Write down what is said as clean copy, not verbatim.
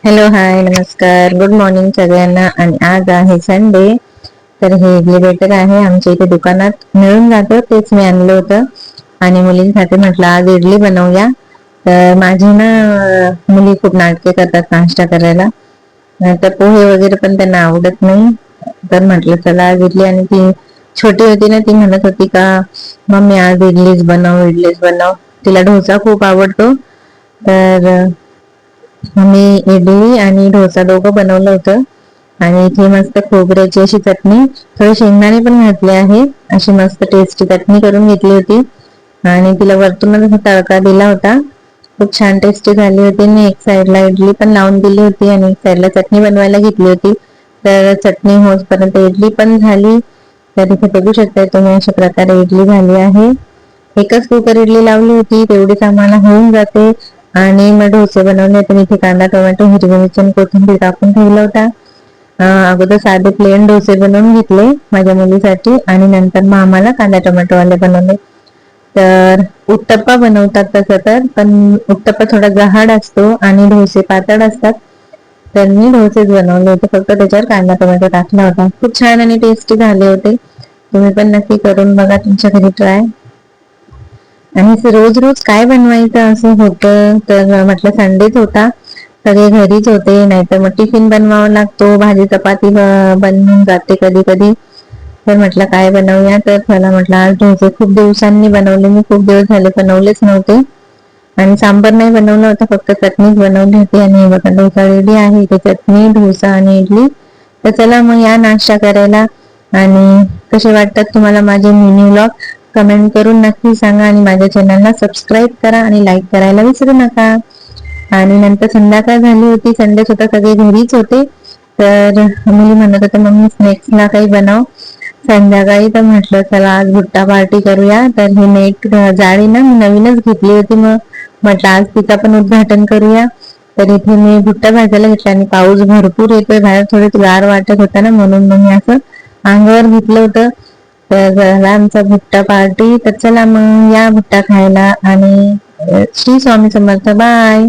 Hello, हाय, नमस्कार, good morning सगळ्यांना. आणि आज आहे संडे. तर हे इडली बेटर आहे, आमच्या इथे दुकानात मिळून जातं, तेच मी आणलं होतं. आणि मुलींसाठी म्हटलं आज इडली बनवूया. तर माझी ना मुली खूप नाटके करतात नाश्ता करायला. तर पोहे वगैरे पण त्यांना आवडत नाही. तर म्हटलं चला आज इडली. आणि ती छोटी होती ना, ती म्हणत होती का मम्मी आज इडलीच बनव, इडलीच बनव. तिला डोसा खूप आवडतो. तर मी इडली आणि डोसा दोघं बनवलं होतं. आणि इथे मस्त खोबऱ्याची अशी चटणी, थोडे शेंगदाणे पण घातले आहे, अशी मस्त टेस्टी चटणी करून घेतली होती. आणि तिला वरतूनच तडका दिला होता. खूप छान टेस्टी झाली होती. आणि एक साइडला इडली पण लावून दिली होती आणि एक साइडला चटणी बनवायला घेतली होती. तर चटणी होईपर्यंत इडली पण झाली. तर इथे बघू शकताय तुम्ही, अशा प्रकारे इडली झाली आहे. एकच कुकर इडली लावली होती, तेवढीच आम्हाला होऊन जाते. आणि मग डोसे बनवले तर इथे कांदा, टोमॅटो, हिरवी मिरची आणि कोथिंबीर टाकून ठेवला होता. अगोदर साधे प्लेन डोसे बनवून घेतले माझ्या मुलीसाठी, आणि नंतर मग आम्हाला कांदा टोमॅटो वाले बनवले. तर उत्तप्पा बनवतात तसं तर, पण उत्तप्पा थोडा गहाड असतो आणि डोसे पातळ असतात. तर मी डोसेच बनवले होते, फक्त त्याच्यावर कांदा टोमॅटो टाकला होता. खूप छान आणि टेस्टी झाले होते. तुम्ही पण नक्की करून बघा तुमच्या घरी ट्राय. आणि रोज रोज काय बनवायचं असं होतं, तर म्हटलं संडेच होता, सगळे घरीच होते, नाहीतर मग टिफिन बनवावा लागतो, भाजी चपाती बनवून जाते कधी कधी. तर म्हटलं काय बनवूया, तर चला म्हटलं आज डोसे खूप दिवसांनी बनवले, मी खूप दिवस झाले बनवलेच नव्हते. आणि सांबर नाही बनवलं होतं, फक्त चटणीच बनवली होती. आणि बघा डोसा रेडी आहे, इथे चटणी, डोसा आणि इडली. तर चला मग या नाश्ता करायला. आणि कसे वाटतात तुम्हाला माझे मिनी व्लॉग, कमेंट करून नक्की सांगा. आणि माझ्या चॅनलला सबस्क्राईब करा आणि लाईक करायला विसरू नका. आणि नंतर संध्याकाळ झाली होती, संडे होता, सगळे घरीच होते. तर मुली म्हणत होते मम्मी स्नॅक्सला काही बनव संध्याकाळी. तर म्हटलं चला आज भुट्टा पार्टी करूया. तर ही नेट जाळी ना मी नवीनच घेतली होती, मग म्हटलं आज तिचा पण उद्घाटन करूया. तर इथे मी भुट्टा भाजायला घेतला, आणि पाऊस भरपूर येतोय बाहेर, थोडं गार वाटत होता ना, म्हणून मग मी असं अंगावर घेतलं होतं. तर झाला आमचा भुट्टा पार्टी. तर चला मग या भुट्टा खायला. आणि श्री स्वामी समर्थ. बाय.